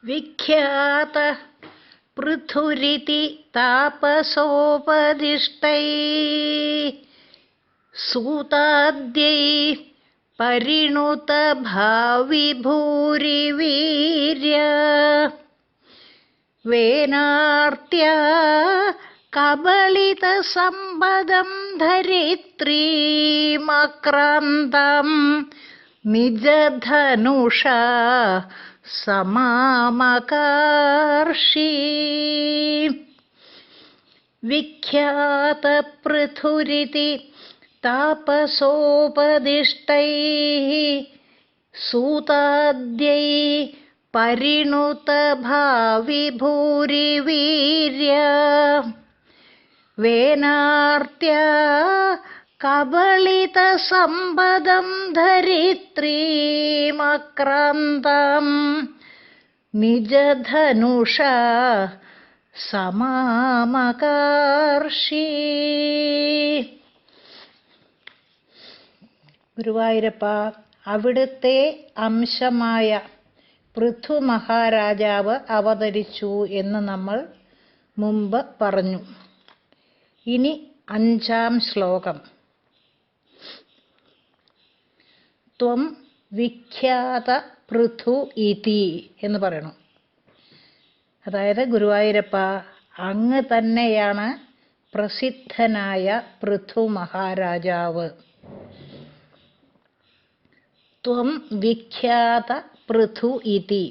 വിഖ്യാത പൃഥുരിതി താപസോപദിഷ്ടൈ സൂതാദ്യൈ പരിണുത ഭാവി ഭൂരി വീര്യ വേനാർത്യ കബളിത സമ്പദം ധരിത്രീമക്രാന്തം നിജധനുഷ സമാമകർഷി വിഖ്യാത പൃഥുരിതി താപസോപദിഷ്ടൈ സൂതാദ്യൈ പരിണുത ഭാവി ഭൂരി വീര്യ വേനാർത്യ കബളിത സമ്പദം ധരിത്രീമക്രാന്തം നിജധനുഷ സമാമകർഷി. ഗുരുവായൂരപ്പ, അവിടുത്തെ അംശമായ പൃഥു മഹാരാജാവ് അവതരിച്ചു എന്ന് നമ്മൾ മുമ്പ് പറഞ്ഞു. ഇനി 5-ാം ശ്ലോകം. ത്വം വിഖ്യാത പൃഥു ഇതി എന്ന് പറയണം. അതായത് ഗുരുവായൂരപ്പ, അങ്ങ് തന്നെയാണ് പ്രസിദ്ധനായ പൃഥു മഹാരാജാവ്. ത്വം വിഖ്യാത പൃഥു ഇതി.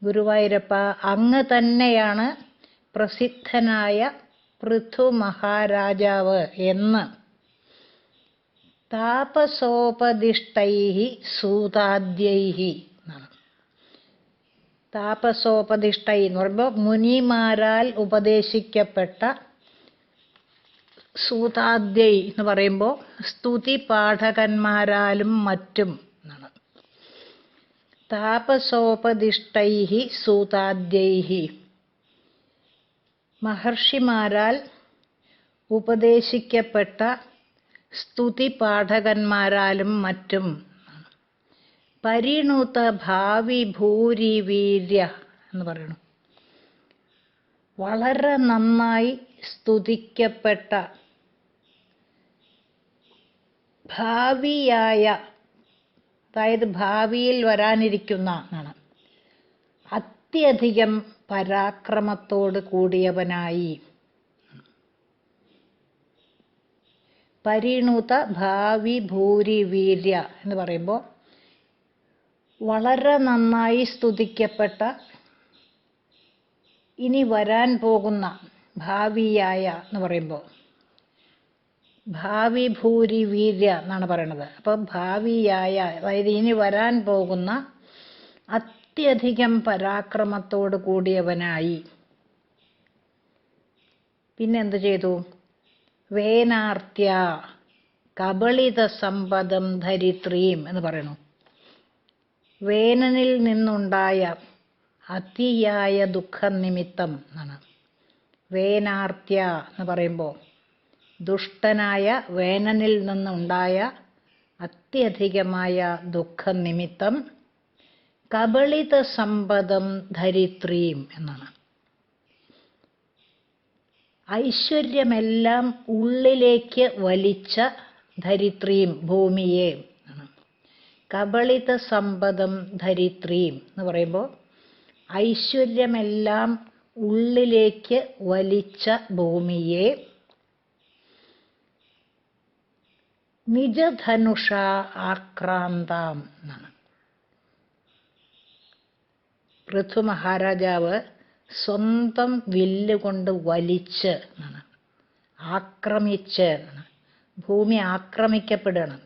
ഗുരുവായൂരപ്പ, അങ്ങ് തന്നെയാണ് പ്രസിദ്ധനായ പൃഥു മഹാരാജാവ് എന്ന്. താപസോപദിഷ്ടൈഹി സൂതാദ്യൈഹി എന്നാണ്. താപസോപദിഷ്ടൈ എന്ന് പറയുമ്പോൾ മുനിമാരാൽ ഉപദേശിക്കപ്പെട്ട, സൂതാദ്യൈ എന്ന് പറയുമ്പോൾ സ്തുതി പാഠകന്മാരാലും മറ്റും എന്നാണ്. താപസോപദിഷ്ടൈഹി സൂതാദ്യൈഹി, മഹർഷിമാരാൽ ഉപദേശിക്കപ്പെട്ട സ്തുതി പാഠകന്മാരാലും മറ്റും. പരിണുത ഭാവി ഭൂരി വീര്യ എന്ന് പറയുന്നു. വളരെ നന്നായി സ്തുതിക്കപ്പെട്ട, ഭാവിയായ, അതായത് ഭാവിയിൽ വരാനിരിക്കുന്ന എന്നാണ്. അത്യധികം പരാക്രമത്തോട് കൂടിയവനായി. പരിണുത ഭാവി ഭൂരി വീര്യ എന്ന് പറയുമ്പോൾ വളരെ നന്നായി സ്തുതിക്കപ്പെട്ട, ഇനി വരാൻ പോകുന്ന, ഭാവിയായ എന്ന് പറയുമ്പോൾ ഭാവി ഭൂരി വീര്യ എന്നാണ് പറയണത്. അപ്പം ഭാവിയായ, അതായത് ഇനി വരാൻ പോകുന്ന അത്യധികം പരാക്രമത്തോട് കൂടിയവനായി. പിന്നെ എന്ത് ചെയ്തു? വേനാർത്യ കബളിത സമ്പദം ധരിത്രീം എന്ന് പറയുന്നു. വേനനിൽ നിന്നുണ്ടായ അതിയായ ദുഃഖനിമിത്തം എന്നാണ്. വേനാർത്യ എന്ന് പറയുമ്പോൾ ദുഷ്ടനായ വേനനിൽ നിന്നുണ്ടായ അത്യധികമായ ദുഃഖനിമിത്തം കബളിത സമ്പദം ധരിത്രീം എന്നാണ്. ഐശ്വര്യമെല്ലാം ഉള്ളിലേക്ക് വലിച്ച ധരിത്രീം, ഭൂമിയെ ആണ്. കബളിത സമ്പദം ധരിത്രീം എന്ന് പറയുമ്പോൾ ഐശ്വര്യമെല്ലാം ഉള്ളിലേക്ക് വലിച്ച ഭൂമിയെ നിജധനുഷ ആക്രാന്താം എന്നാണ്. പൃഥു മഹാരാജാവ് സ്വന്തം വില്ലുകൊണ്ട് വലിച്ച് എന്നാണ്, ആക്രമിച്ച് എന്നാണ്. ഭൂമി ആക്രമിക്കപ്പെടുകയാണ്.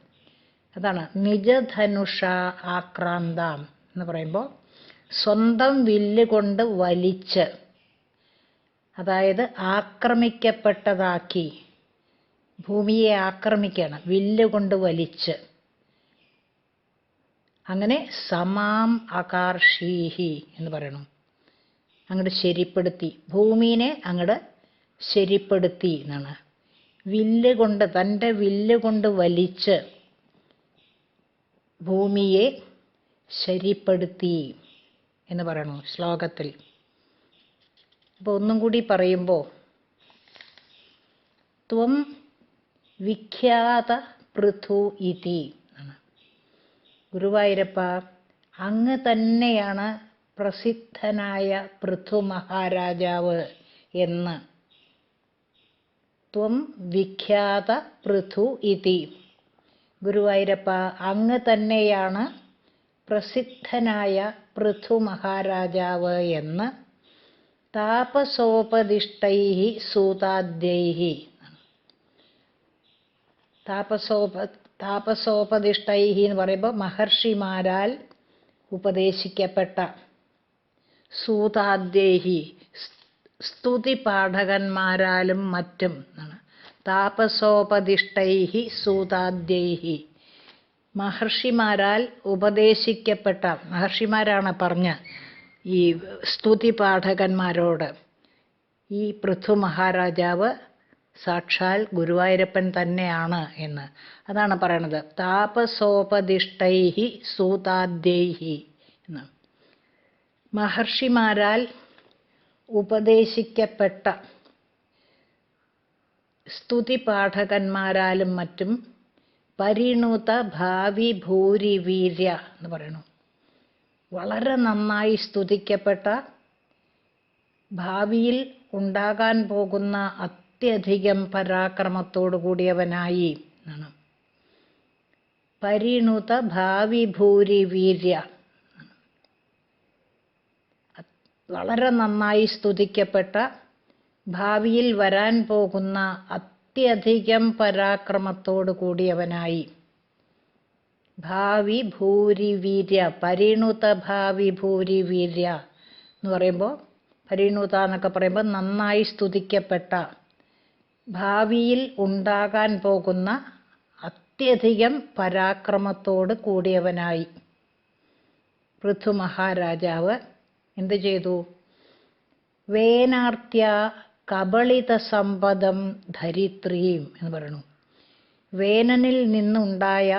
അതാണ് നിജധനുഷ ആക്രാന്താം എന്ന് പറയുമ്പോൾ സ്വന്തം വില്ലുകൊണ്ട് വലിച്ച്, അതായത് ആക്രമിക്കപ്പെട്ടതാക്കി, ഭൂമിയെ ആക്രമിക്കുകയാണ് വില്ലുകൊണ്ട് വലിച്ച്. അങ്ങനെ സമാം അകാർഷീഹി എന്ന് പറയണം. അങ്ങോട്ട് ശരിപ്പെടുത്തി, ഭൂമിനെ അങ്ങോട്ട് ശരിപ്പെടുത്തി എന്നാണ്. വില്ല് കൊണ്ട്, തൻ്റെ വില്ല് കൊണ്ട് വലിച്ച് ഭൂമിയെ ശരിപ്പെടുത്തി. എന്ന് പറയണു ശ്ലോകത്തിൽ. അപ്പോൾ ഒന്നും കൂടി പറയുമ്പോൾ, ത്വം വിഖ്യാത പൃഥു ഇതി ആണ്. ഗുരുവായൂരപ്പ, അങ്ങ് തന്നെയാണ് പ്രസിദ്ധനായ പൃഥു മഹാരാജാവ് എന്ന്. ത്വം വിഖ്യാത പൃഥു ഇതി. ഗുരുവായൂരപ്പ, അങ്ങ് തന്നെയാണ് പ്രസിദ്ധനായ പൃഥു മഹാരാജാവ് എന്ന് താപസോപദിഷ്ടൈഃ സൂതാദ്യൈഃ. താപസോപദിഷ്ടൈഃ എന്ന് പറയുമ്പോൾ മഹർഷിമാരാൽ ഉപദേശിക്കപ്പെട്ട, സൂതാദ്യൈഃ സ്തുതി പാഠകന്മാരാലും മറ്റും ആണ്. താപസോപദിഷ്ടൈഃ സൂതാദ്യൈഃ, മഹർഷിമാരാൽ ഉപദേശിക്കപ്പെട്ട, മഹർഷിമാരാണ് പറഞ്ഞ ഈ സ്തുതി പാഠകന്മാരോട് ഈ പൃഥു മഹാരാജാവ് സാക്ഷാൽ ഗുരുവായൂരപ്പൻ തന്നെയാണ് എന്ന്. അതാണ് പറയണത്, താപസോപദിഷ്ടൈഃ സൂതാദ്യൈഃ എന്ന്. മഹർഷിമാരാൽ ഉപദേശിക്കപ്പെട്ട സ്തുതി പാഠകന്മാരാലും മറ്റും പരിണുത ഭാവി ഭൂരി വീര്യ എന്ന് പറയണു. വളരെ നന്നായി സ്തുതിക്കപ്പെട്ട, ഭാവിയിൽ ഉണ്ടാകാൻ പോകുന്ന അത്യധികം പരാക്രമത്തോടു കൂടിയവനായി എന്നാണ്. പരിണുത ഭാവി ഭൂരി വീര്യ, വളരെ നന്നായി സ്തുതിക്കപ്പെട്ട, ഭാവിയിൽ വരാൻ പോകുന്ന അത്യധികം പരാക്രമത്തോടു കൂടിയവനായി. ഭാവി ഭൂരി വീര്യ, പരിണുത ഭാവി ഭൂരി വീര്യ എന്ന് പറയുമ്പോൾ, പരിണുത എന്നൊക്കെ പറയുമ്പോൾ നന്നായി സ്തുതിക്കപ്പെട്ട, ഭാവിയിൽ ഉണ്ടാകാൻ പോകുന്ന അത്യധികം പരാക്രമത്തോട് കൂടിയവനായി പൃഥു മഹാരാജാവ് എന്ത് ചെയ്തു? വേനാർത്യ കബളിത സമ്പദം ധരിത്രീം എന്ന് പറയുന്നു. വേനനിൽ നിന്നുണ്ടായ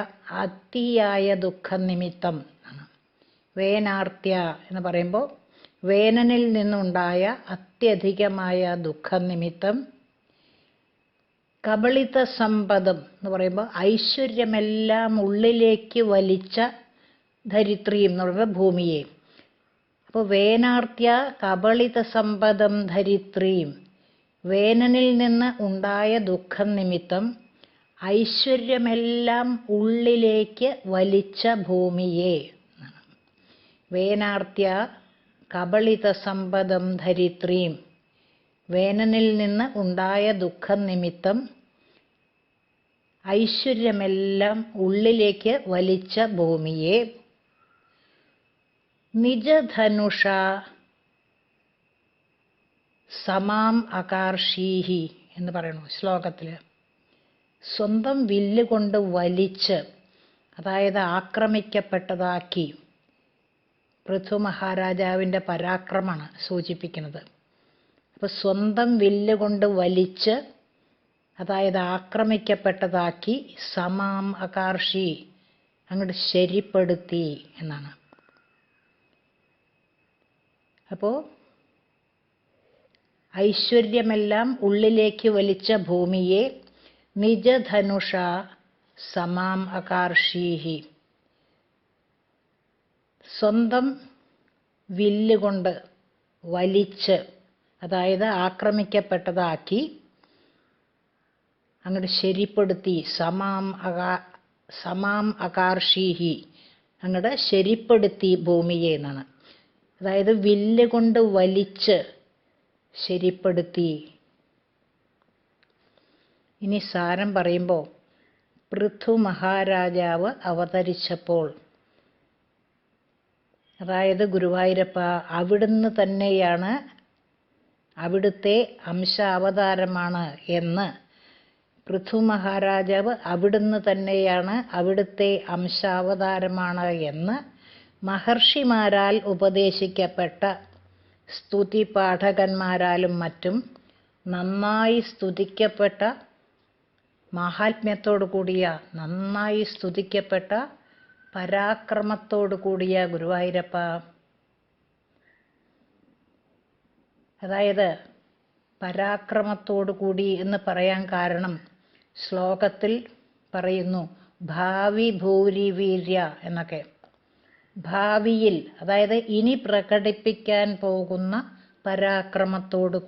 അതിയായ ദുഃഖനിമിത്തം ആണ്. വേനാർത്യ എന്ന് പറയുമ്പോൾ വേനനിൽ നിന്നുണ്ടായ അത്യധികമായ ദുഃഖനിമിത്തം. കബളിത സമ്പദം എന്ന് പറയുമ്പോൾ ഐശ്വര്യമെല്ലാം ഉള്ളിലേക്ക് വലിച്ച ധരിത്രിയും എന്ന് പറയുമ്പോൾ ഭൂമിയെ. അപ്പോൾ വേനാർത്യ കബളിത സമ്പദം ധരിത്രിയും, വേനനിൽ നിന്ന് ഉണ്ടായ ദുഃഖം നിമിത്തം ഐശ്വര്യമെല്ലാം ഉള്ളിലേക്ക് വലിച്ച ഭൂമിയെ. വേനാർത്യ കബളിത സമ്പദം ധരിത്രിയും, വേനനിൽ നിന്ന് ഉണ്ടായ ദുഃഖം നിമിത്തം ഐശ്വര്യമെല്ലാം ഉള്ളിലേക്ക് വലിച്ച ഭൂമിയെ. നിജധനുഷ സമാം അകാർഷീഹി എന്ന് പറയുന്നു ശ്ലോകത്തിൽ. സ്വന്തം വില്ല് കൊണ്ട് വലിച്ച്, അതായത് ആക്രമിക്കപ്പെട്ടതാക്കി, പൃഥു മഹാരാജാവിൻ്റെ പരാക്രമമാണ് സൂചിപ്പിക്കുന്നത്. അപ്പോൾ സ്വന്തം വില്ല് കൊണ്ട് വലിച്ച്, അതായത് ആക്രമിക്കപ്പെട്ടതാക്കി, സമാം അകാർഷി അങ്ങോട്ട് ശരിപ്പെടുത്തി എന്നാണ്. അപ്പോൾ ഐശ്വര്യമെല്ലാം ഉള്ളിലേക്ക് വലിച്ച ഭൂമിയെ നിജധനുഷ സമാം അകാർഷീഹി, സ്വന്തം വില്ലുകൊണ്ട് വലിച്ച്, അതായത് ആക്രമിക്കപ്പെട്ടതാക്കി അങ്ങോട്ട് ശരിപ്പെടുത്തി. സമാം അകാർഷീഹി അങ്ങോട്ട് ശരിപ്പെടുത്തി ഭൂമിയെ എന്നാണ്. അതായത് വില്ല് കൊണ്ട് വലിച്ച് ശരിപ്പെടുത്തി. ഇനി സാരം പറയുമ്പോൾ, പൃഥു മഹാരാജാവ് അവതരിച്ചപ്പോൾ, അതായത് ഗുരുവായൂരപ്പ അവിടുന്ന് തന്നെയാണ്, അവിടുത്തെ അംശാവതാരമാണ് എന്ന്, പൃഥു മഹാരാജാവ് അവിടുന്ന് തന്നെയാണ്, അവിടുത്തെ അംശാവതാരമാണ് എന്ന് മഹർഷിമാരാൽ ഉപദേശിക്കപ്പെട്ട സ്തുതി പാഠകന്മാരാലും മറ്റും നന്നായി സ്തുതിക്കപ്പെട്ട, മാഹാത്മ്യത്തോടു കൂടിയ, നന്നായി സ്തുതിക്കപ്പെട്ട, പരാക്രമത്തോടു കൂടിയ ഗുരുവായൂരപ്പ അതായത് പരാക്രമത്തോടു കൂടി എന്ന് പറയാൻ കാരണം ശ്ലോകത്തിൽ പറയുന്നു ഭാവി ഭൂരി വീര്യ എന്നൊക്കെ. ഭാവിയിൽ, അതായത് ഇനി പ്രകടിപ്പിക്കാൻ പോകുന്ന പരാക്രമത്തോട്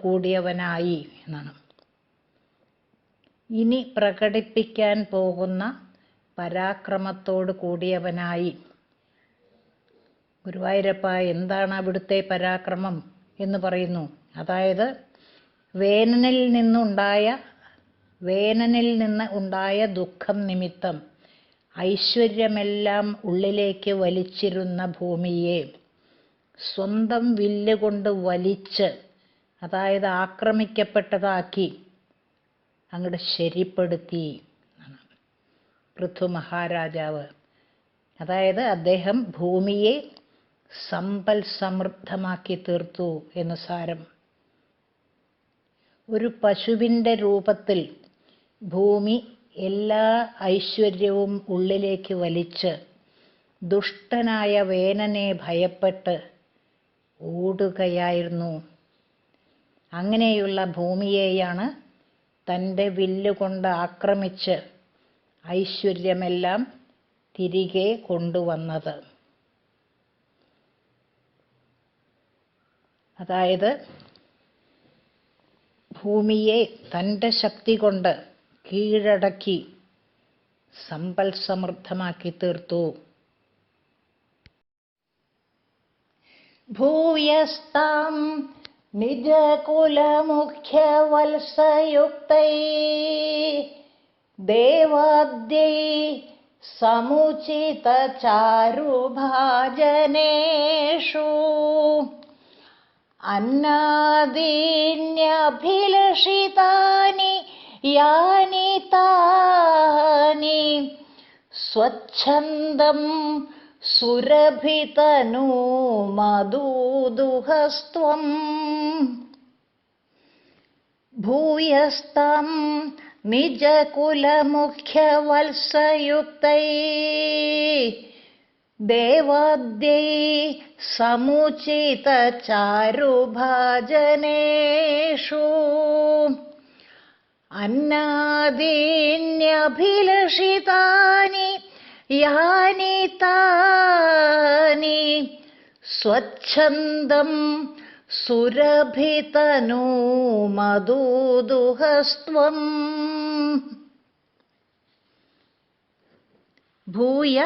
കൂടിയവനായി എന്നാണ്. ഇനി പ്രകടിപ്പിക്കാൻ പോകുന്ന പരാക്രമത്തോട് കൂടിയവനായി. ഗുരുവായൂരപ്പ, എന്താണ് അവിടുത്തെ പരാക്രമം എന്ന് പറയുന്നു. അതായത് വേനനിൽ നിന്ന് ഉണ്ടായ ദുഃഖം നിമിത്തം ഐശ്വര്യമെല്ലാം ഉള്ളിലേക്ക് വലിച്ചിരുന്ന ഭൂമിയെ സ്വന്തം വില്ലുകൊണ്ട് വലിച്ച്, അതായത് ആക്രമിക്കപ്പെട്ടതാക്കി അങ്ങോട്ട് ശരിപ്പെടുത്തി പൃഥു മഹാരാജാവ്. അതായത് അദ്ദേഹം ഭൂമിയെ സമ്പൽ സമൃദ്ധമാക്കി തീർത്തു എന്ന് സാരം. ഒരു പശുവിൻ്റെ രൂപത്തിൽ ഭൂമി എല്ലാ ഐശ്വര്യവും ഉള്ളിലേക്ക് വലിച്ച് ദുഷ്ടനായ വേനനെ ഭയപ്പെട്ട് ഓടുകയായിരുന്നു. അങ്ങനെയുള്ള ഭൂമിയെയാണ് തൻ്റെ വില്ലുകൊണ്ട് ആക്രമിച്ച് ഐശ്വര്യമെല്ലാം തിരികെ കൊണ്ടുവന്നത്. അതായത് ഭൂമിയെ തൻ്റെ ശക്തി കൊണ്ട് കീഴടക്കി സമ്പൽ സമൃദ്ധമാക്കി തീർത്തു. ഭൂയസ്താം നിജകുലമുഖ്യവത്സയുക്തൈ ദേവാദ്യൈ സമുചിതചാരുഭാജനേഷു അന്നാദീന്യഭിലഷിതാനി യാനി താനി സ്വച്ഛന്ദം സുരഭിതനൂ മധുദുഹസ്ത്വം ഭൂയസ്തം നിജകുലമുഖ്യവത്സയുക്തൈ ദേവാദ്യൈ സമുചിതചാരുഭാജനേഷു അന്നാദീന്യഭിലഷിതാനി യാനി താനി സ്വച്ഛന്ദം സുരഭിതനൂ മധുദുഹസ്ത്വം ഭൂയ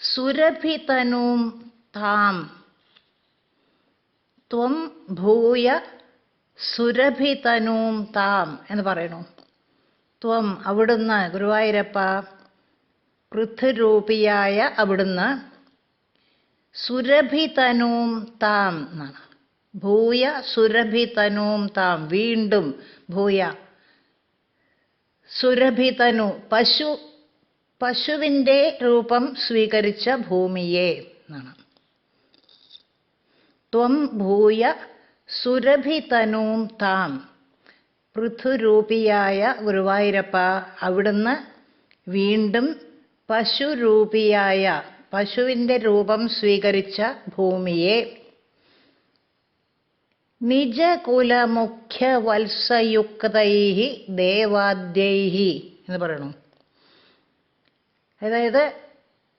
സുരഭിതനൂം താം ത്വം ഭൂയ സുരഭിതനൂം താം എന്ന് പറയുന്നു. ത്വം അവിടുന്ന്, ഗുരുവായൂരപ്പ, പൃഥുരൂപിയായ അവിടുന്ന്, സുരഭിതനൂം താം എന്നാണ്. ഭൂയ സുരഭിതനൂം താം, വീണ്ടും ഭൂയ. സുരഭിതനു പശുവിൻ്റെ രൂപം സ്വീകരിച്ച ഭൂമിയെ എന്നാണ്. ത്വം ഭൂയ സുരഭിതനൂം താം, പൃഥുരൂപിയായ ഗുരുവായൂരപ്പ അവിടുന്ന് വീണ്ടും പശുവിൻ്റെ രൂപം സ്വീകരിച്ച ഭൂമിയെ നിജകുലമുഖ്യവത്സയുക്തൈഹി ദേവാദ്യൈഹി എന്ന് പറയണു. അതായത്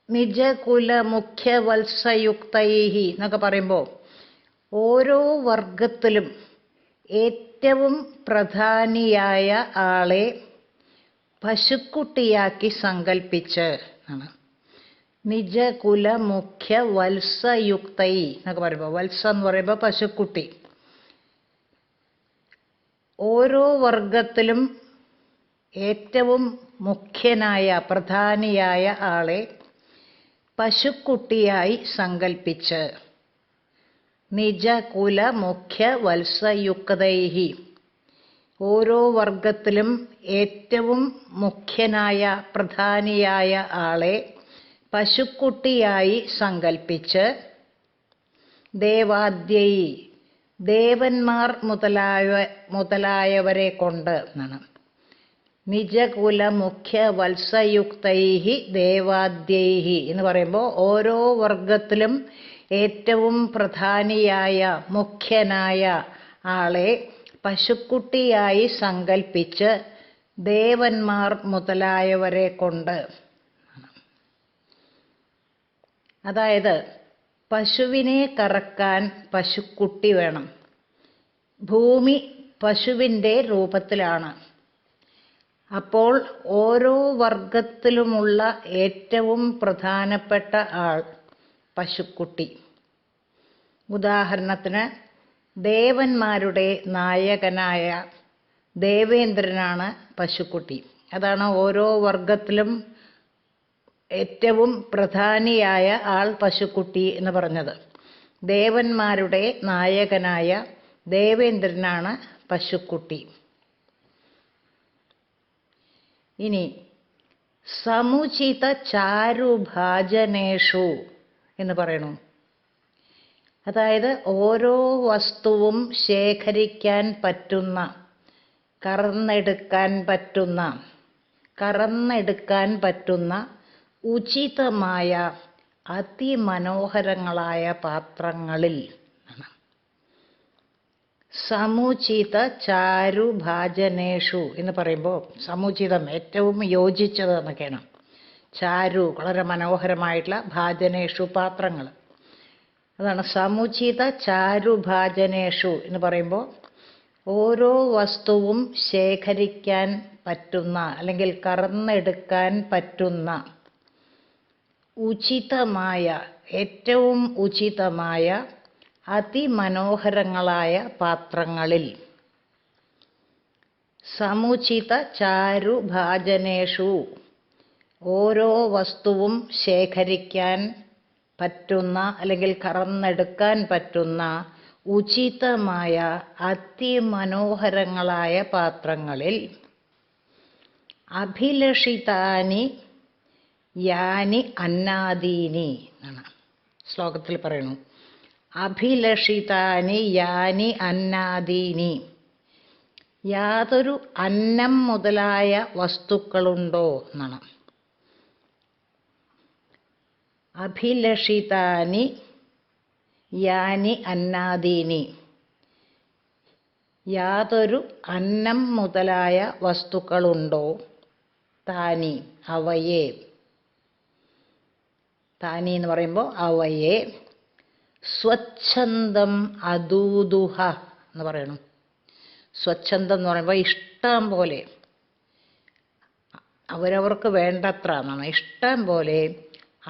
നിജകുലമുഖ്യവത്സയുക്തൈഹി എന്നൊക്കെ പറയുമ്പോൾ ഓരോ വർഗത്തിലും ഏറ്റവും പ്രധാനിയായ ആളെ പശുക്കുട്ടിയാക്കി സങ്കല്പിച്ച് ആണ്. നിജകുലമുഖ്യവത്സയുക്തൈ എന്നൊക്കെ പറയുമ്പോൾ, വത്സ എന്ന് പറയുമ്പോൾ പശുക്കുട്ടി. ഓരോ വർഗത്തിലും ഏറ്റവും മുഖ്യനായ പ്രധാനിയായ ആളെ പശുക്കുട്ടിയായി സങ്കൽപ്പിച്ച് നിജകുലമുഖ്യവത്സയുക്തൈഹി, ഓരോ വർഗത്തിലും ഏറ്റവും മുഖ്യനായ പ്രധാനിയായ ആളെ പശുക്കുട്ടിയായി സങ്കൽപ്പിച്ച് ദേവാദ്യൈ, ദേവന്മാർ മുതലായവരെ കൊണ്ട് എന്നാണ്. നിജകുല മുഖ്യ വത്സയുക്തൈഹി ദേവാദ്യൈഹി എന്ന് പറയുമ്പോൾ ഓരോ വർഗത്തിലും ഏറ്റവും പ്രധാനിയായ മുഖ്യനായ ആളെ പശുക്കുട്ടിയായി സങ്കൽപ്പിച്ച് ദേവന്മാർ മുതലായവരെ കൊണ്ട്, അതായത് പശുവിനെ കറക്കാൻ പശുക്കുട്ടി വേണം. ഭൂമി പശുവിൻ്റെ രൂപത്തിലാണ്. അപ്പോൾ ഓരോ വർഗത്തിലുമുള്ള ഏറ്റവും പ്രധാനപ്പെട്ട ആൾ പശുക്കുട്ടി. ഉദാഹരണത്തിന് ദേവന്മാരുടെ നായകനായ ദേവേന്ദ്രനാണ് പശുക്കുട്ടി. അതാണ് ഓരോ വർഗത്തിലും ഏറ്റവും പ്രധാനിയായ ആൾ പശുക്കുട്ടി എന്ന് പറഞ്ഞത്. ദേവന്മാരുടെ നായകനായ ദേവേന്ദ്രനാണ് പശുക്കുട്ടി. ഇനി സമുചിത ചാരുഭാജനേഷു എന്ന് പറയണു. അതായത് ഓരോ വസ്തുവും ശേഖരിക്കാൻ പറ്റുന്ന, കറന്നെടുക്കാൻ പറ്റുന്ന ഉചിതമായ അതിമനോഹരങ്ങളായ പാത്രങ്ങളിൽ. സമുചിത ചാരുഭാജനേഷു എന്ന് പറയുമ്പോൾ സമുചിതം ഏറ്റവും യോജിച്ചത് എന്നൊക്കെയാണ്. ചാരു വളരെ മനോഹരമായിട്ടുള്ള, ഭാജനേഷു പാത്രങ്ങൾ. അതാണ് സമുചിത ചാരുഭാജനേഷു എന്ന് പറയുമ്പോൾ ഓരോ വസ്തുവും ശേഖരിക്കാൻ പറ്റുന്ന അല്ലെങ്കിൽ കറന്നെടുക്കാൻ പറ്റുന്ന ഉചിതമായ, ഏറ്റവും ഉചിതമായ അതിമനോഹരങ്ങളായ പാത്രങ്ങളിൽ. സമുചിത ചാരുഭാജനേഷു ഓരോ വസ്തുവും ശേഖരിക്കാൻ പറ്റുന്ന അല്ലെങ്കിൽ കറന്നെടുക്കാൻ പറ്റുന്ന ഉചിതമായ അതിമനോഹരങ്ങളായ പാത്രങ്ങളിൽ അഭിലഷിതാനി യാനി അന്നാദീനി എന്നാണ് ശ്ലോകത്തിൽ പറയുന്നു. അഭിലഷിതാനി യാനി അന്നാദീനി, യാതൊരു അന്നം മുതലായ വസ്തുക്കളുണ്ടോ എന്നാണ്. അഭിലഷിതാനി യാനി അന്നാദീനി, യാതൊരു അന്നം മുതലായ വസ്തുക്കളുണ്ടോ, താനി അവയെ, താനി എന്ന് പറയുമ്പോൾ അവയെ, സ്വച്ഛന്തം അദൂദുഹ എന്ന് പറയണം. സ്വച്ഛന്തം എന്ന് പറയുമ്പോൾ ഇഷ്ടം പോലെ, അവരവർക്ക് വേണ്ടത്ര എന്നാണ്. ഇഷ്ടം പോലെ.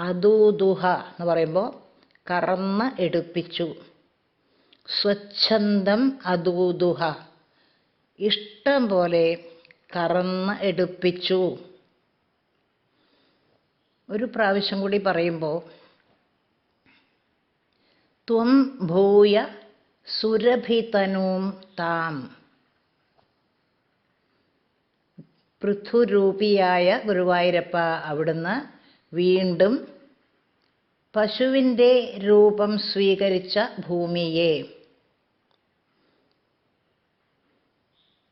അദൂദുഹ എന്ന് പറയുമ്പോൾ കറന്ന് എടുപ്പിച്ചു. സ്വച്ഛന്തം അദൂദുഹ, ഇഷ്ടം പോലെ കറന്ന് എടുപ്പിച്ചു. ഒരു പ്രാവശ്യം കൂടി പറയുമ്പോൾ ത്വം ഭൂയ സുരഭിതനൂം താം, പൃഥുരൂപിയായ ഗുരുവായൂരപ്പ അവിടുന്ന് വീണ്ടും പശുവിൻ്റെ രൂപം സ്വീകരിച്ച ഭൂമിയെ,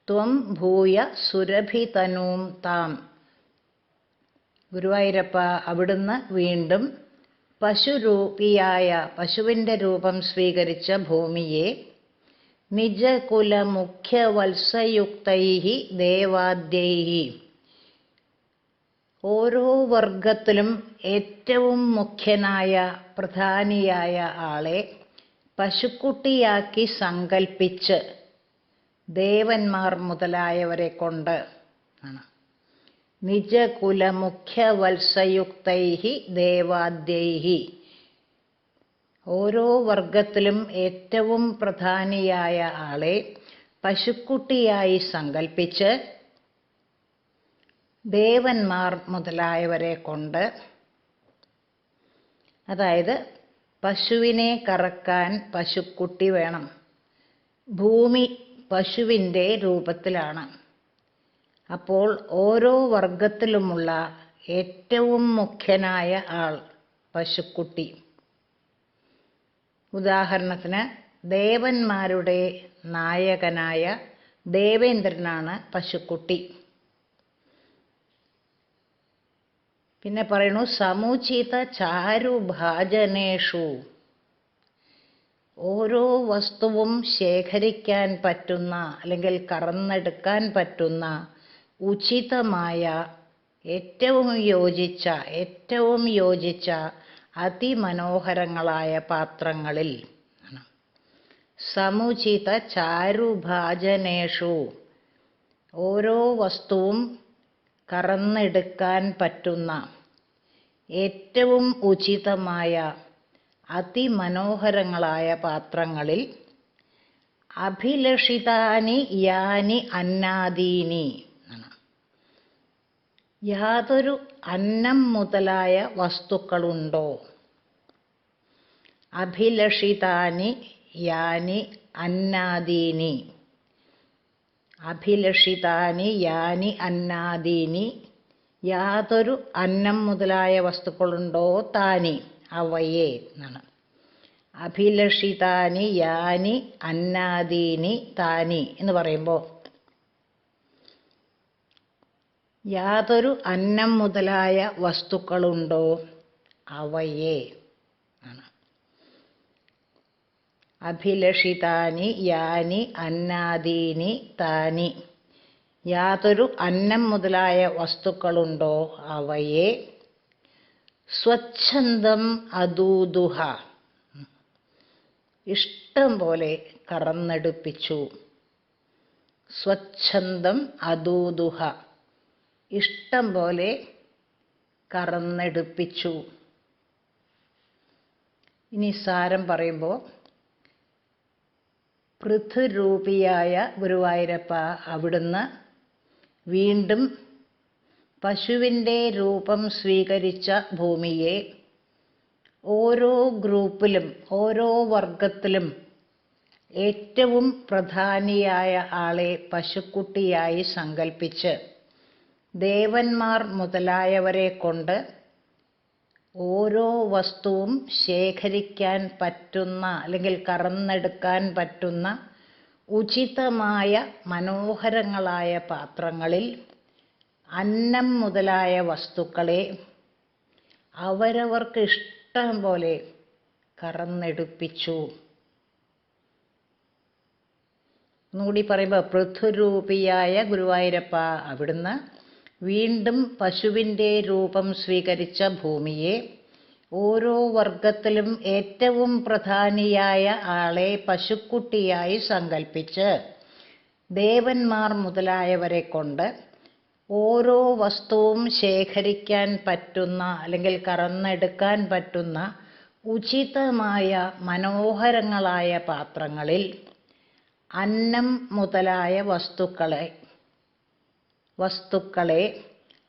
ത്വം ഭൂയ സുരഭിതനൂം താം, ഗുരുവായൂരപ്പ അവിടുന്ന് വീണ്ടും പശുരൂപിയായ, പശുവിൻ്റെ രൂപം സ്വീകരിച്ച ഭൂമിയെ നിജകുല മുഖ്യ വത്സയുക്തൈഹി ദേവാദ്യൈഹി, ഓരോ വർഗത്തിലും ഏറ്റവും മുഖ്യനായ പ്രധാനിയായ ആളെ പശുക്കുട്ടിയാക്കി സങ്കൽപ്പിച്ച് ദേവന്മാർ മുതലായവരെ കൊണ്ട് ആണ്. നിജകുല മുഖ്യ വത്സയുക്തൈഹി ദേവാദ്യൈഹി, ഓരോ വർഗത്തിലും ഏറ്റവും പ്രധാനിയായ ആളെ പശുക്കുട്ടിയായി സങ്കൽപ്പിച്ച് ദേവന്മാർ മുതലായവരെ കൊണ്ട്, അതായത് പശുവിനെ കറക്കാൻ പശുക്കുട്ടി വേണം. ഭൂമി പശുവിൻ്റെ രൂപത്തിലാണ്. അപ്പോൾ ഓരോ വർഗത്തിലുമുള്ള ഏറ്റവും മുഖ്യനായ ആൾ പശുക്കുട്ടി. ഉദാഹരണത്തിന് ദേവന്മാരുടെ നായകനായ ദേവേന്ദ്രനാണ് പശുക്കുട്ടി. പിന്നെ പറയണു സമുചിത ചാരുഭാജനേഷു, ഓരോ വസ്തുവും ശേഖരിക്കാൻ പറ്റുന്ന അല്ലെങ്കിൽ കറന്നെടുക്കാൻ പറ്റുന്ന ഉചിതമായ ഏറ്റവും യോജിച്ച അതിമനോഹരങ്ങളായ പാത്രങ്ങളിൽ. സമുചിത ചാരുഭാജനേഷു, ഓരോ വസ്തുവും കറന്നെടുക്കാൻ പറ്റുന്ന ഏറ്റവും ഉചിതമായ അതിമനോഹരങ്ങളായ പാത്രങ്ങളിൽ അഭിലഷിതാനി യാനി അന്നാദീനി, യാതൊരു അന്നം മുതലായ വസ്തുക്കളുണ്ടോ. അഭിലഷിതാനി യാനി അന്നാദീനി, അഭിലഷിതാനി യാനി അന്നാദീനി, യാതൊരു അന്നം മുതലായ വസ്തുക്കളുണ്ടോ താനി, അവയെ എന്നാണ്. അഭിലഷിതാനി യാനി അന്നാദീനി താനി എന്ന് പറയുമ്പോൾ യാതൊരു അന്നം മുതലായ വസ്തുക്കളുണ്ടോ അവയെ ആണ്. അഭിലഷിതാനി യാനി അന്നാദീനി താനി, യാതൊരു അന്നം മുതലായ വസ്തുക്കളുണ്ടോ അവയെ. സ്വച്ഛന്തം അദൂദുഹ, ഇഷ്ടം പോലെ കറന്നെടുപ്പിച്ചു. സ്വച്ഛന്തം അദൂദുഹ, ഇഷ്ടം പോലെ കറന്നെടുപ്പിച്ചു. ഇനി സാരം പറയുമ്പോൾ, പൃഥുരൂപിയായ ഗുരുവായൂരപ്പ അവിടുന്ന് വീണ്ടും പശുവിൻ്റെ രൂപം സ്വീകരിച്ച ഭൂമിയെ ഓരോ ഗ്രൂപ്പിലും ഓരോ വർഗത്തിലും ഏറ്റവും പ്രധാനിയായ ആളെ പശുക്കുട്ടിയായി സങ്കൽപ്പിച്ച് ദേവന്മാർ മുതലായവരെ കൊണ്ട് ഓരോ വസ്തുവും ശേഖരിക്കാൻ പറ്റുന്ന അല്ലെങ്കിൽ കറന്നെടുക്കാൻ പറ്റുന്ന ഉചിതമായ മനോഹരങ്ങളായ പാത്രങ്ങളിൽ അന്നം മുതലായ വസ്തുക്കളെ അവരവർക്ക് ഇഷ്ടം പോലെ കറന്നെടുപ്പിച്ചു. ഒന്നുകൂടി പറയുമ്പോൾ, പൃഥുരൂപിയായ ഗുരുവായൂരപ്പ അവിടുന്ന് വീണ്ടും പശുവിൻ്റെ രൂപം സ്വീകരിച്ച ഭൂമിയെ ഓരോ വർഗത്തിലും ഏറ്റവും പ്രധാനിയായ ആളെ പശുക്കുട്ടിയായി സങ്കൽപ്പിച്ച് ദേവന്മാർ മുതലായവരെ കൊണ്ട് ഓരോ വസ്തുവും ശേഖരിക്കാൻ പറ്റുന്ന അല്ലെങ്കിൽ കറന്നെടുക്കാൻ പറ്റുന്ന ഉചിതമായ മനോഹരങ്ങളായ പാത്രങ്ങളിൽ അന്നം മുതലായ വസ്തുക്കളെ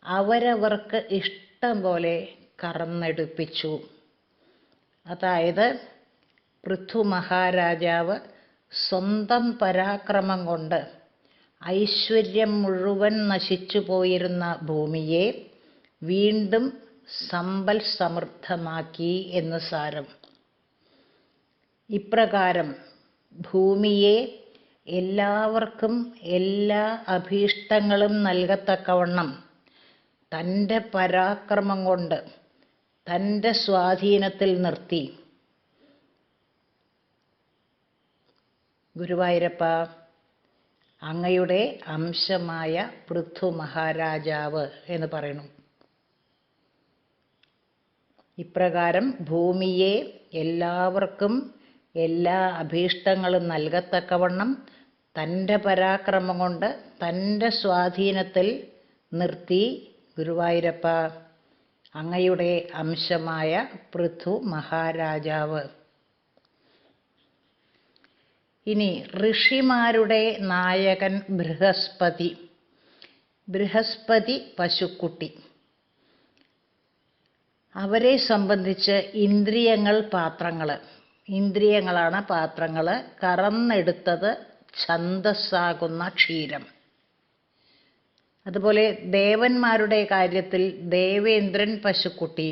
അവരവർക്ക് ഇഷ്ടം പോലെ കറന്നെടുപ്പിച്ചു. അതായത് പൃഥു മഹാരാജാവ് സ്വന്തം പരാക്രമം കൊണ്ട് ഐശ്വര്യം മുഴുവൻ നശിച്ചു പോയിരുന്ന ഭൂമിയെ വീണ്ടും സമ്പൽ സമൃദ്ധമാക്കി എന്ന് സാരം. ഇപ്രകാരം ഭൂമിയെ എല്ലാവർക്കും എല്ലാ അഭീഷ്ടങ്ങളും നൽകത്തക്കവണ്ണം തൻ്റെ പരാക്രമം കൊണ്ട് തൻ്റെ സ്വാധീനത്തിൽ നിർത്തി ഗുരുവായൂരപ്പ അങ്ങയുടെ അംശമായ പൃഥു മഹാരാജാവ് എന്ന് പറയുന്നു. ഇപ്രകാരം ഭൂമിയെ എല്ലാവർക്കും എല്ലാ അഭീഷ്ടങ്ങളും നൽകത്തക്കവണ്ണം തൻ്റെ പരാക്രമം കൊണ്ട് തൻ്റെ സ്വാധീനത്തിൽ നിർത്തി ഗുരുവായൂരപ്പ അങ്ങയുടെ അംശമായ പൃഥു മഹാരാജാവ്. ഇനി ഋഷിമാരുടെ നായകൻ ബൃഹസ്പതി പശുക്കുട്ടി. അവരെ സംബന്ധിച്ച് ഇന്ദ്രിയങ്ങളാണ് പാത്രങ്ങൾ. കറന്നെടുത്തത് ഛന്ദസ്സാകുന്ന ക്ഷീരം. അതുപോലെ ദേവന്മാരുടെ കാര്യത്തിൽ ദേവേന്ദ്രൻ പശുക്കുട്ടി.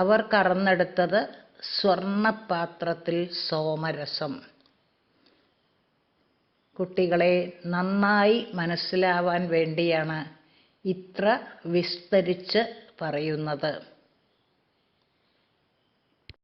അവർ കറന്നെടുത്തത് സ്വർണപാത്രത്തിൽ സോമരസം. കുട്ടികളെ നന്നായി മനസ്സിലാവാൻ വേണ്ടിയാണ് ഇത്ര വിസ്തരിച്ച് പറയുന്നത്.